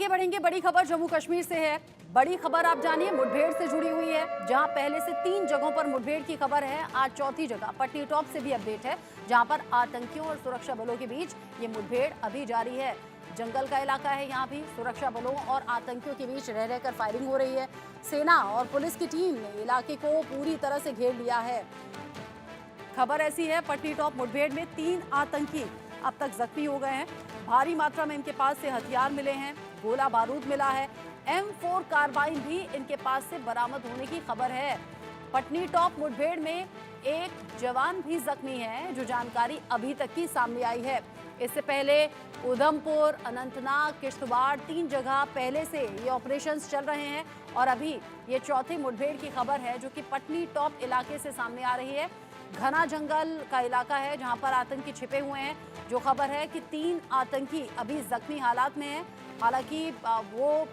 आगे बढ़ेंगे। बड़ी खबर जम्मू कश्मीर से है। बड़ी खबर आप जानिए मुठभेड़ से जुड़ी हुई है, जहां पहले से 3 जगहों पर मुठभेड़ की खबर है। आज चौथी जगह पटनी टॉप से भी अपडेट है, जहां पर आतंकियों और सुरक्षा बलों के बीच ये मुठभेड़ अभी जारी है। जंगल का इलाका है, यहाँ भी सुरक्षा बलों और आतंकियों के बीच रह रहकर फायरिंग हो रही है। सेना और पुलिस की टीम ने इलाके को पूरी तरह से घेर लिया है। खबर ऐसी है, पटनी टॉप मुठभेड़ में 3 आतंकी अब तक जख्मी हो गए हैं। भारी मात्रा में इनके पास से हथियार मिले हैं, गोला बारूद मिला है, M4 कार्बाइन भी इनके पास से बरामद होने की खबर है। पटनी टॉप मुठभेड़ में एक जवान भी जख्मी है, जो जानकारी अभी तक की सामने आई है। इससे पहले उधमपुर, अनंतनाग, किश्तवाड़ 3 जगह पहले से ये ऑपरेशंस चल रहे हैं और अभी ये चौथे मुठभेड़ की खबर है, जो कि पटनी टॉप इलाके से सामने आ रही है। घना जंगल का इलाका है, जहां पर आतंकी छिपे हुए हैं। जो खबर है कि 3 आतंकी अभी जख्मी हालात में हैं। हालांकि वो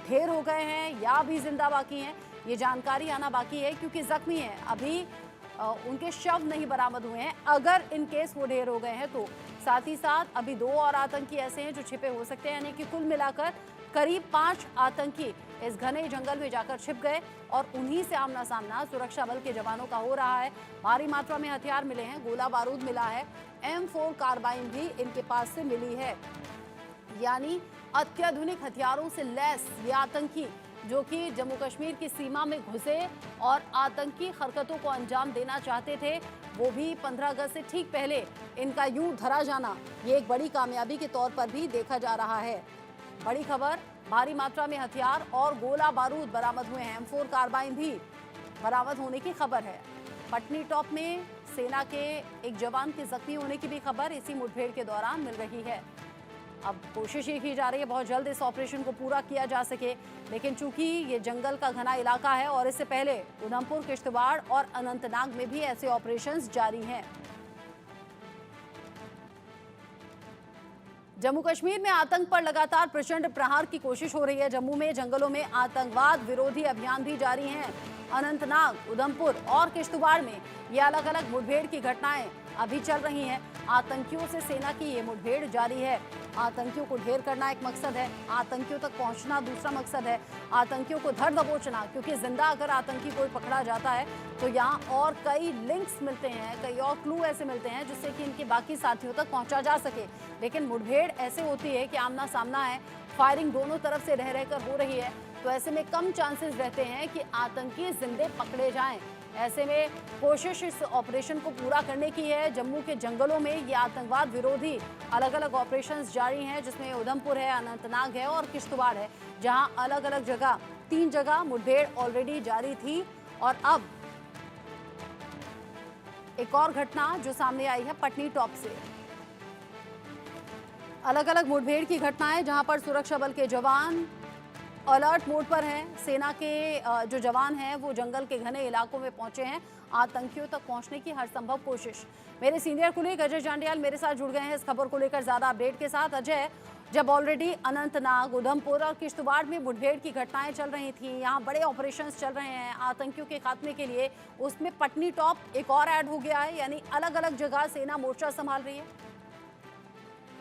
ढेर हो गए हैं या अभी जिंदा बाकी हैं, ये जानकारी आना बाकी है, क्योंकि जख्मी हैं। अभी उनके शव नहीं बरामद हुए हैं। अगर इन केस वो ढेर हो गए हैं तो साथ ही साथ अभी 2 और आतंकी ऐसे हैं जो छिपे हो सकते हैं, यानी कि कुल मिलाकर करीब 5 आतंकी इस घने जंगल में जाकर छिप गए और उन्हीं से आमना सामना सुरक्षा बल के जवानों का हो रहा है। भारी मात्रा में हथियार मिले हैं, गोला बारूद मिला है, M4 कार्बाइन भी इनके पास से मिली है। यानी अत्याधुनिक हथियारों से लैस ये आतंकी, जो कि जम्मू कश्मीर की सीमा में घुसे और आतंकी हरकतों को अंजाम देना चाहते थे, वो भी 15 अगस्त से ठीक पहले इनका यूं धरा जाना, ये एक बड़ी कामयाबी के तौर पर भी देखा जा रहा है। बड़ी खबर, भारी मात्रा में हथियार और गोला बारूद बरामद हुए हैं, M4 कार्बाइन भी बरामद होने की खबर है। पटनी टॉप में सेना के एक जवान के जख्मी होने की भी खबर इसी मुठभेड़ के दौरान मिल रही है। अब कोशिश ये की जा रही है बहुत जल्द इस ऑपरेशन को पूरा किया जा सके, लेकिन चूंकि ये जंगल का घना इलाका है और इससे पहले उधमपुर, किश्तवाड़ और अनंतनाग में भी ऐसे ऑपरेशंस जारी हैं। जम्मू कश्मीर में आतंक पर लगातार प्रचंड प्रहार की कोशिश हो रही है। जम्मू में जंगलों में आतंकवाद विरोधी अभियान भी जारी हैं। अनंतनाग, उधमपुर और किश्तवाड़ में ये अलग अलग मुठभेड़ की घटनाएं अभी चल रही हैं। आतंकियों से सेना की ये मुठभेड़ जारी है। आतंकियों को ढेर करना एक मकसद है, आतंकियों तक पहुंचना दूसरा मकसद है। आतंकियों को धर दबोचना, क्योंकि जिंदा अगर आतंकी कोई पकड़ा जाता है तो यहाँ और कई लिंक्स मिलते हैं, कई और क्लू ऐसे मिलते हैं जिससे कि इनके बाकी साथियों तक पहुंचा जा सके। लेकिन मुठभेड़ ऐसे होती है कि आमना सामना है, फायरिंग दोनों तरफ से रह रहकर हो रही है, तो ऐसे में कम चांसेस रहते हैं कि आतंकी जिंदे पकड़े जाएं। ऐसे में कोशिश इस ऑपरेशन को पूरा करने की है। जम्मू के जंगलों में ये आतंकवाद विरोधी अलग अलग ऑपरेशंस जारी हैं, जिसमें उधमपुर है, अनंतनाग है और किश्तवाड़ है, जहां अलग अलग जगह 3 जगह मुठभेड़ ऑलरेडी जारी थी। और अब एक और घटना जो सामने आई है पटनी टॉप से। अलग अलग मुठभेड़ की घटनाएं, जहां पर सुरक्षा बल के जवान अलर्ट मोड पर हैं। सेना के जो जवान हैं वो जंगल के घने इलाकों में पहुंचे हैं, आतंकियों तक पहुंचने की हर संभव कोशिश। मेरे सीनियर कुलीग अजय जांडियाल मेरे साथ जुड़ गए हैं इस खबर को लेकर ज्यादा अपडेट के साथ। अजय, जब ऑलरेडी अनंतनाग, उधमपुर और किश्तवाड़ में मुठभेड़ की घटनाएं चल रही थी, यहाँ बड़े ऑपरेशंस चल रहे हैं आतंकियों के खात्मे के लिए, उसमें पटनी टॉप एक और ऐड हो गया है, यानी अलग अलग जगह सेना मोर्चा संभाल रही है।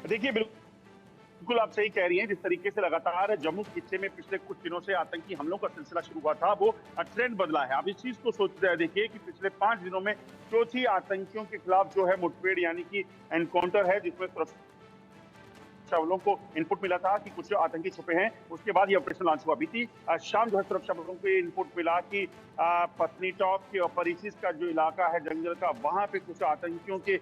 देखिए, बिल्कुल आप सही कह रही हैं। जिस तरीके से लगातार जम्मू खित्ते में पिछले कुछ दिनों से आतंकी हमलों का सिलसिला शुरू हुआ था, वो ट्रेंड बदला है। आप इस चीज को सोच देखिए कि पिछले 5 दिनों में चौथी आतंकियों के खिलाफ जो है मुठभेड़ यानी कि एनकाउंटर है, जिसमें सुरक्षा बलों को इनपुट मिला था कि कुछ आतंकी छुपे हैं। उसके बाद ये ऑपरेशन लॉन्च हुआ। बीती शाम जो है सुरक्षा बलों को इनपुट मिला कि पटनी टॉप के परिसिस का जो इलाका है जंगल का, वहां पे कुछ आतंकियों के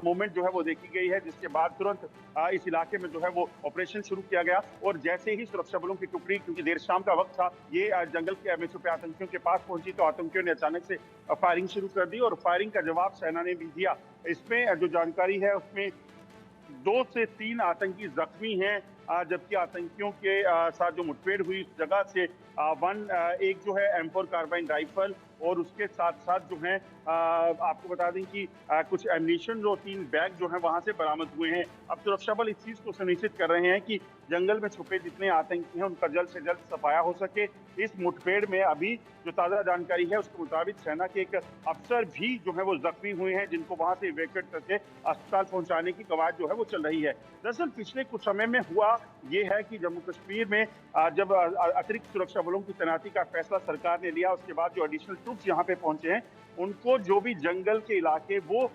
मूवमेंट जो है वो देखी गई है, जिसके बाद तुरंत इस इलाके में जो है वो ऑपरेशन शुरू किया गया। और जैसे ही सुरक्षा बलों की टुकड़ी, क्योंकि देर शाम का वक्त था, ये जंगल के में छुपे आतंकियों के पास पहुंची, तो आतंकियों ने अचानक से फायरिंग शुरू कर दी और फायरिंग का जवाब सेना ने भी दिया। इसमें जो जानकारी है उसमें 2 से 3 आतंकी जख्मी हैं, जबकि आतंकियों के साथ जो मुठभेड़ हुई उस जगह से एक जो है M4 कार्बाइन राइफल और उसके साथ साथ जो है आपको बता दें कि कुछ एम्यूनिशन जो 3 बैग जो है वहां से बरामद हुए हैं। अब सुरक्षा बल इस चीज को सुनिश्चित कर रहे हैं कि जंगल में छुपे जितने आतंकी हैं उनका जल्द से जल्द सफाया हो सके। इस मुठभेड़ में अभी जो ताजा जानकारी है उसके मुताबिक सेना के एक अफसर भी जो है वो जख्मी हुए हैं, जिनको वहां से इवैक्यूएट करके अस्पताल पहुंचाने की कवायद जो है वो चल रही है। दरअसल पिछले कुछ समय में हुआ ये है कि जम्मू कश्मीर में जब अतिरिक्त सुरक्षा बलों की तैनाती का फैसला सरकार ने लिया, उसके बाद जो एडिशनल ट्रूप्स यहाँ पे पहुंचे हैं, उनको जो भी जंगल के इलाके वो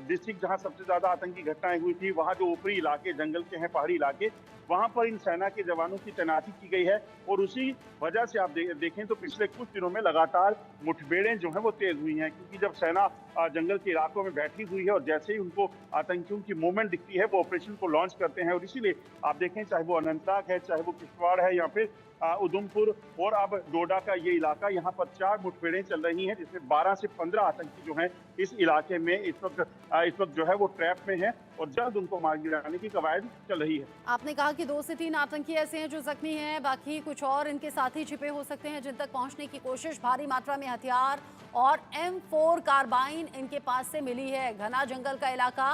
डिस्ट्रिक्ट जहां सबसे ज्यादा आतंकी घटनाएं हुई थी, वहां जो ऊपरी इलाके जंगल के हैं, पहाड़ी इलाके, वहां पर इन सेना के जवानों की तैनाती की गई है। और उसी वजह से आप देखें तो पिछले कुछ दिनों में लगातार मुठभेड़ें जो हैं वो तेज हुई हैं, क्योंकि जब सेना जंगल के इलाकों में बैठी हुई है और जैसे ही उनको आतंकियों की मूवमेंट दिखती है वो ऑपरेशन को लॉन्च करते हैं। और इसीलिए आप देखें चाहे वो अनंतनाग है, चाहे वो किश्तवाड़ है या फिर उधमपुर और अब डोडा का ये इलाका, यहाँ पर 4 मुठभेड़ें चल रही हैं, जिसमें 12 से 15 आतंकी जो हैं इस इलाके में इस वक्त जो है वो ट्रैप में हैं और जल्द उनको मार गिराने की कवायद चल रही है। आपने कहा कि 2 से 3 आतंकी ऐसे हैं जो जख्मी हैं, बाकी कुछ और इनके साथी छिपे हो सकते हैं जिन तक पहुंचने की कोशिश। भारी मात्रा में हथियार और M4 कार्बाइन इनके पास से मिली है। घना जंगल का इलाका,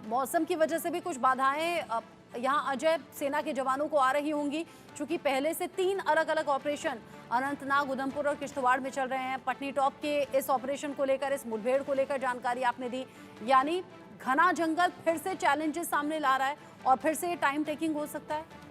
मौसम की वजह से भी कुछ बाधाएं यहाँ अजय सेना के जवानों को आ रही होंगी, चूंकि पहले से 3 अलग अलग ऑपरेशन अनंतनाग, उधमपुर और किश्तवाड़ में चल रहे हैं। पटनी टॉप के इस ऑपरेशन को लेकर, इस मुठभेड़ को लेकर जानकारी आपने दी, यानी घना जंगल फिर से चैलेंजेस सामने ला रहा है और फिर से टाइम टेकिंग हो सकता है।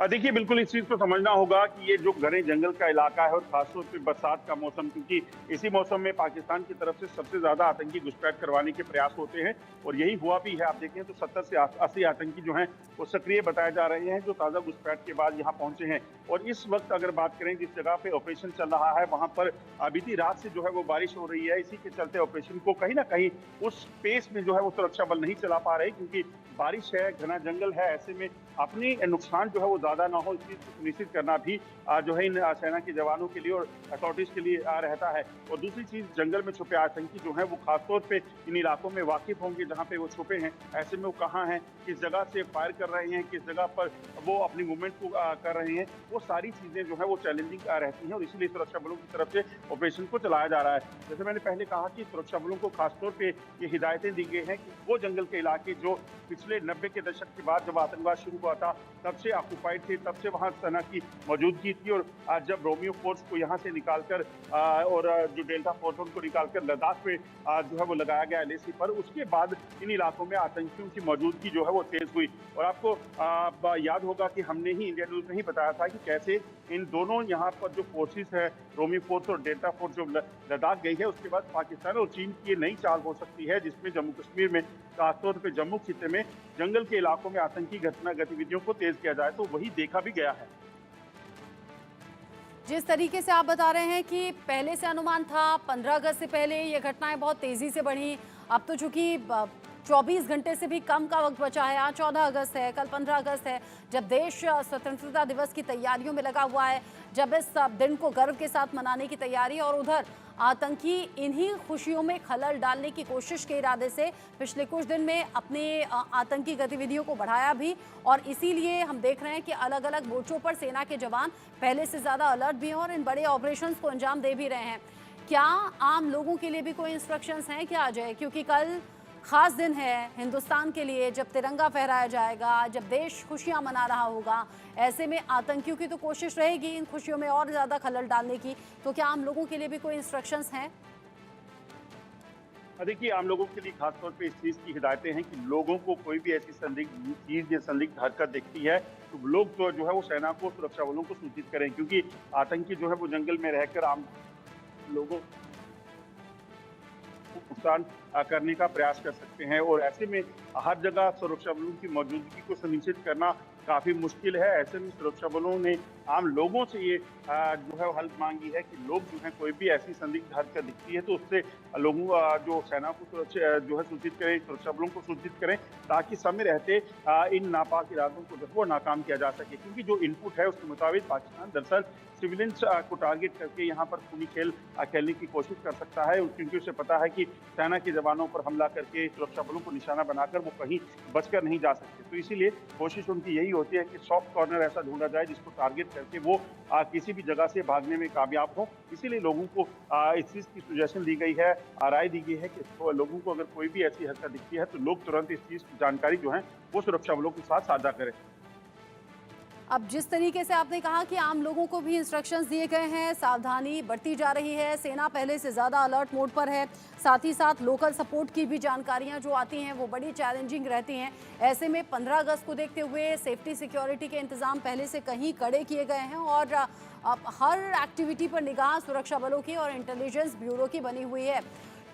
देखिए बिल्कुल इस चीज को समझना होगा कि ये जो घने जंगल का इलाका है और खासतौर पे बरसात का मौसम, क्योंकि इसी मौसम में पाकिस्तान की तरफ से सबसे ज्यादा आतंकी घुसपैठ करवाने के प्रयास होते हैं और यही हुआ भी है। आप देखें तो 70 से 80 आतंकी जो हैं वो सक्रिय बताए जा रहे हैं, जो ताजा घुसपैठ के बाद यहाँ पहुंचे हैं। और इस वक्त अगर बात करें जिस जगह पे ऑपरेशन चल रहा है, वहां पर बीती रात से जो है वो बारिश हो रही है। इसी के चलते ऑपरेशन को कहीं ना कहीं उस पेस में जो है वो सुरक्षा बल नहीं चला पा रहे, क्योंकि बारिश है, घना जंगल है, ऐसे में अपनी नुकसान जो है वो ज्यादा ना हो, इस चीज को सुनिश्चित करना भी जो है इन सेना के जवानों के लिए और अथॉरिटीज के लिए रहता है। और दूसरी चीज, जंगल में छुपे आतंकी जो है वो खासतौर पे इन इलाकों में वाकिफ होंगे जहाँ पे वो छुपे हैं, ऐसे में वो कहाँ हैं, किस जगह से फायर कर रहे हैं, किस जगह पर वो अपनी मूवमेंट को कर रहे हैं, वो सारी चीजें जो है वो चैलेंजिंग रहती हैं और इसीलिए सुरक्षा बलों की तरफ से ऑपरेशन को चलाया जा रहा है। जैसे मैंने पहले कहा कि सुरक्षा बलों को खासतौर पे ये हिदायतें दी गई हैं कि वो जंगल के इलाके जो पिछले 90 के दशक के बाद जब आतंकवाद शुरू हुआ था तब से ऑक्युपाइड थे, तब से वहां सेना की मौजूदगी थी। और आज जब रोमियो फोर्स को यहाँ से निकालकर और जो डेल्टा फोर्स उनको निकालकर लद्दाख में जो है वो लगाया गया LAC पर, उसके बाद इन इलाकों में आतंकियों की मौजूदगी जो है वो तेज हुई। और आपको याद होगा कि हमने ही इंडिया न्यूज में ही बताया था कि कैसे इन दोनों यहाँ पर जो फोर्सेस है, रोमी फोर्स और डेल्टा फोर्स जो लद्दाख गई है, उसके बाद पाकिस्तान और चीन की नई चाल हो सकती है, जिसमें जम्मू कश्मीर में खासतौर पर जम्मू खिते में जंगल के इलाकों में आतंकी गतिविधियों को तेज किया जाए। तो वही देखा भी गया है। जिस तरीके से आप बता रहे हैं कि पहले से अनुमान था, 15 अगस्त से पहले ये घटनाएं बहुत तेजी से बढ़ी, अब तो चूंकि 24 घंटे से भी कम का वक्त बचा है। आज 14 अगस्त है, कल 15 अगस्त है, जब देश स्वतंत्रता दिवस की तैयारियों में लगा हुआ है, जब इस दिन को गर्व के साथ मनाने की तैयारी, और उधर आतंकी इन्हीं खुशियों में खलल डालने की कोशिश के इरादे से पिछले कुछ दिन में अपने आतंकी गतिविधियों को बढ़ाया भी। और इसीलिए हम देख रहे हैं कि अलग अलग मोर्चों पर सेना के जवान पहले से ज़्यादा अलर्ट भी हैं और इन बड़े ऑपरेशंस को अंजाम दे भी रहे हैं। क्या आम लोगों के लिए भी कोई इंस्ट्रक्शंस हैं क्या अजय? क्योंकि कल खास दिन है हिंदुस्तान के लिए, जब तिरंगा फहराया जाएगा, जब देश खुशियां मना रहा होगा, ऐसे में आतंकियों की तो कोशिश रहेगी इन खुशियों में और ज़्यादा खलल डालने की। तो क्या आम लोगों के लिए भी कोई इंस्ट्रक्शंस हैं? देखिए, आम लोगों के लिए खासतौर पे इस चीज़ की हिदायतें हैं कि लोगों को कोई भी ऐसी संदिग्ध चीज़ या संदिग्ध हरकत दिखती है तो लोग तो जो है वो सेना को, सुरक्षा बलों को सूचित करें, क्योंकि आतंकी जो है वो जंगल में रहकर आम लोगों को नुकसान करने का प्रयास कर सकते हैं। और ऐसे में हर जगह सुरक्षा बलों की मौजूदगी को सुनिश्चित करना काफी मुश्किल है। ऐसे में सुरक्षा बलों ने आम लोगों से ये जो है हेल्प मांगी है कि लोग जो है कोई भी ऐसी संदिग्ध हरकत दिखती है तो उससे लोगों जो सेना को जो है सूचित करें, सुरक्षा बलों को सूचित करें, ताकि समय रहते इन नापाक इरादों को जो वो नाकाम किया जा सके। क्योंकि जो इनपुट है उसके मुताबिक पाकिस्तान दरअसल सिविलियंस को टारगेट करके यहाँ पर खूनी खेल खेलने की कोशिश कर सकता है, क्योंकि उसे पता है कि सेना के जवानों पर हमला करके सुरक्षा बलों को निशाना बनाकर वो कहीं बचकर नहीं जा सकते। तो इसीलिए कोशिश उनकी यही होती है कि सॉफ्ट कॉर्नर ऐसा ढूंढा जाए जिसको टारगेट करके वो किसी भी जगह से भागने में कामयाब हो। इसीलिए लोगों को इस चीज़ की सजेशन दी गई है, राय दी गई है कि तो लोगों को अगर कोई भी ऐसी हरकत दिखती है तो लोग तुरंत इस चीज़ की जानकारी जो है वो सुरक्षा बलों के साथ साझा करें। अब जिस तरीके से आपने कहा कि आम लोगों को भी इंस्ट्रक्शंस दिए गए हैं, सावधानी बरती जा रही है, सेना पहले से ज़्यादा अलर्ट मोड पर है, साथ ही साथ लोकल सपोर्ट की भी जानकारियां जो आती हैं वो बड़ी चैलेंजिंग रहती हैं। ऐसे में 15 अगस्त को देखते हुए सेफ्टी सिक्योरिटी के इंतजाम पहले से कहीं कड़े किए गए हैं और अब हर एक्टिविटी पर निगाह सुरक्षा बलों की और इंटेलिजेंस ब्यूरो की बनी हुई है।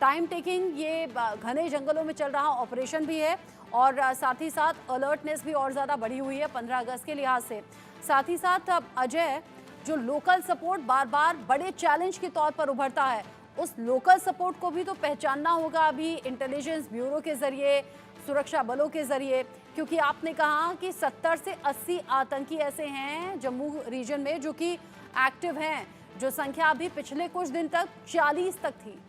टाइम टेकिंग ये घने जंगलों में चल रहा ऑपरेशन भी है और साथ ही साथ अलर्टनेस भी और ज़्यादा बढ़ी हुई है 15 अगस्त के लिहाज से। साथ ही साथ अब अजय, जो लोकल सपोर्ट बार बार बड़े चैलेंज के तौर पर उभरता है, उस लोकल सपोर्ट को भी तो पहचानना होगा अभी इंटेलिजेंस ब्यूरो के जरिए, सुरक्षा बलों के जरिए, क्योंकि आपने कहा कि 70 से 80 आतंकी ऐसे हैं जम्मू रीजन में जो कि एक्टिव हैं, जो संख्या अभी पिछले कुछ दिन तक 40 तक थी।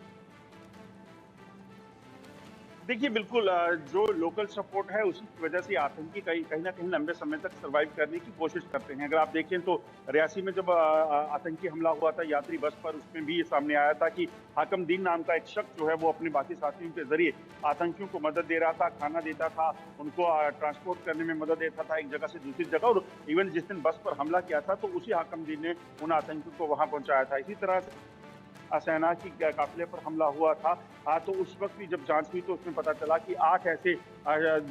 देखिए बिल्कुल जो लोकल सपोर्ट है उसी की वजह से आतंकी कहीं ना कहीं लंबे समय तक सरवाइव करने की कोशिश करते हैं। अगर आप देखें तो रियासी में जब आतंकी हमला हुआ था यात्री बस पर, उसमें भी ये सामने आया था कि हाकम दीन नाम का एक शख्स जो है वो अपने बाकी साथियों के जरिए आतंकियों को मदद दे रहा था, खाना देता था, उनको ट्रांसपोर्ट करने में मदद देता था एक जगह से दूसरी जगह। और इवन जिस दिन बस पर हमला किया था तो उसी हाकम दीन ने उन आतंकियों को वहां पहुंचाया था। इसी तरह से सेना की काफिले पर हमला हुआ था तो उस वक्त भी जब जांच हुई तो उसमें पता चला कि 8 ऐसे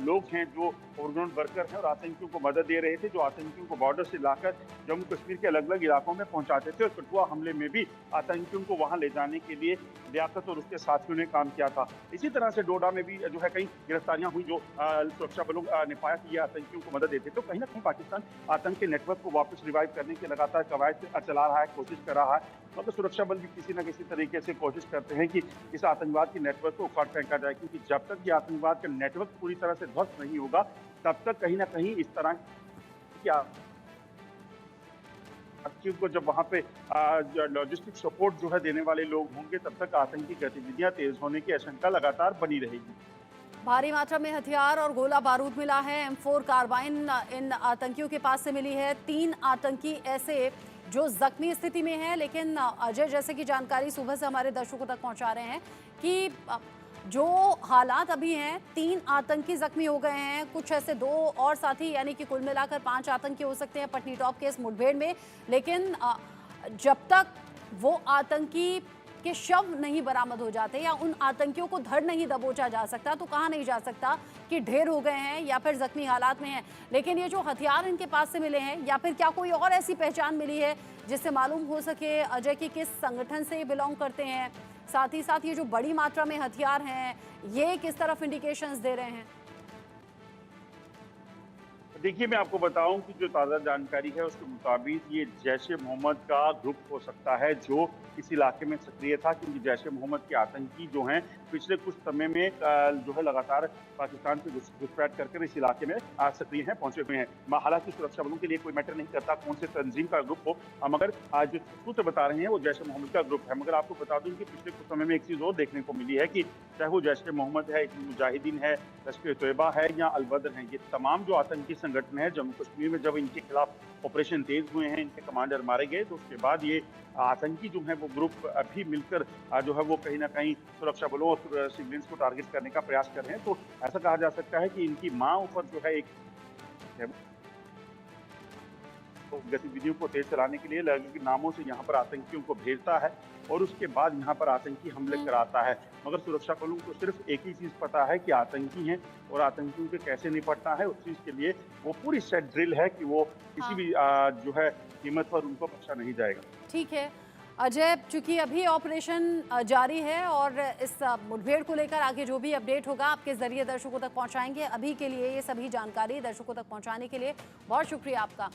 लोग हैं जो ओवरग्राउंड वर्कर हैं और आतंकियों को मदद दे रहे थे, जो आतंकियों को बॉर्डर से लाकर जम्मू कश्मीर के अलग अलग इलाकों में पहुंचाते थे। और कठुआ हमले में भी आतंकियों को वहां ले जाने के लिए लियाकत और उसके साथियों ने काम किया था। इसी तरह से डोडा में भी जो है कई गिरफ्तारियां हुई जो सुरक्षा बलों ने पाया कि ये आतंकियों को मदद देते। तो कहीं ना कहीं पाकिस्तान आतंक के नेटवर्क को वापस रिवाइव करने के लगातार कवायद चला रहा है, कोशिश कर रहा है। मतलब सुरक्षा बल भी किसी न किसी तरीके से कोशिश करते हैं कि इस आतंकवाद के नेटवर्क को उखाड़ फेंका जाए, क्योंकि जब तक ये आतंकवाद का नेटवर्क पूरी तरह से ध्वस्त नहीं होगा तब तक कहीं ना कहीं इस तरह की आतंकियों को जब वहां पे लॉजिस्टिक सपोर्ट जो है देने वाले लोग होंगे तब तक आतंकी गतिविधियां तेज होने की आशंका लगातार बनी रहेगी। भारी मात्रा में हथियार और गोला बारूद मिला है। M4 कार्बाइन इन आतंकियों के पास से मिली है। 3 आतंकी ऐसे जो जख्मी स्थिति में हैं, लेकिन अजय जैसे की जानकारी सुबह से हमारे दर्शकों तक पहुंचा रहे हैं कि जो हालात अभी हैं, 3 आतंकी जख्मी हो गए हैं, कुछ ऐसे 2 और साथी, यानी कि कुल मिलाकर 5 आतंकी हो सकते हैं पटनी टॉप के इस मुठभेड़ में। लेकिन जब तक वो आतंकी के शव नहीं बरामद हो जाते या उन आतंकियों को धर नहीं दबोचा जा सकता तो कहा नहीं जा सकता कि ढेर हो गए हैं या फिर जख्मी हालात में हैं। लेकिन ये जो हथियार इनके पास से मिले हैं या फिर क्या कोई और ऐसी पहचान मिली है जिससे मालूम हो सके अजय की किस संगठन से ये बिलोंग करते हैं, साथ ही साथ ये जो बड़ी मात्रा में हथियार हैं ये किस तरफ इंडिकेशंस दे रहे हैं? देखिए मैं आपको बताऊं कि जो ताज़ा जानकारी है उसके मुताबिक ये जैश-ए-मोहम्मद का ग्रुप हो सकता है जो इस इलाके में सक्रिय था, क्योंकि जैश-ए-मोहम्मद के आतंकी जो हैं पिछले कुछ समय में जो है लगातार पाकिस्तान से घुसपैठ कर इस इलाके में सक्रिय हैं, पहुंचे हुए हैं। हालांकि सुरक्षा बलों के लिए कोई मैटर नहीं करता कौन से तंजीम का ग्रुप हो, मगर आज जो सूत्र बता रहे हैं वो जैश-ए-मोहम्मद का ग्रुप है। मगर आपको बता दूं कि पिछले कुछ समय में एक चीज़ और देखने को मिली है कि चाहे वो जैश-ए-मोहम्मद है, मुजाहिदीन है, लश्कर-ए-तोयबा है या अल-बद्र है, ये तमाम जो आतंकी संगठन है जम्मू कश्मीर में जब इनके खिलाफ ऑपरेशन तेज हुए हैं, इनके कमांडर मारे गए, तो उसके बाद ये आतंकी जो है वो ग्रुप अभी मिलकर जो है वो कहीं ना कहीं सुरक्षा बलों और सिविलियंस को टारगेट करने का प्रयास कर रहे हैं। तो ऐसा कहा जा सकता है कि इनकी मां ऊपर जो है एक तो गतिविधियों को तेज चलाने के लिए अलग नामों से यहाँ पर आतंकियों को भेजता है और उसके बाद यहाँ पर आतंकी हमले कराता है। मगर सुरक्षा बलों को सिर्फ एक ही चीज पता है कि आतंकी हैं और आतंकियों से कैसे निपटना है। उस चीज के लिए वो पूरी सेट ड्रिल है कि वो किसी भी जो है कीमत पर उनको बख्शा नहीं जाएगा। ठीक है अजय, चूंकि अभी ऑपरेशन जारी है और इस मुठभेड़ को लेकर आगे जो भी अपडेट होगा आपके जरिए दर्शकों तक पहुंचाएंगे। अभी के लिए ये सभी जानकारी दर्शकों तक पहुंचाने के लिए बहुत शुक्रिया आपका।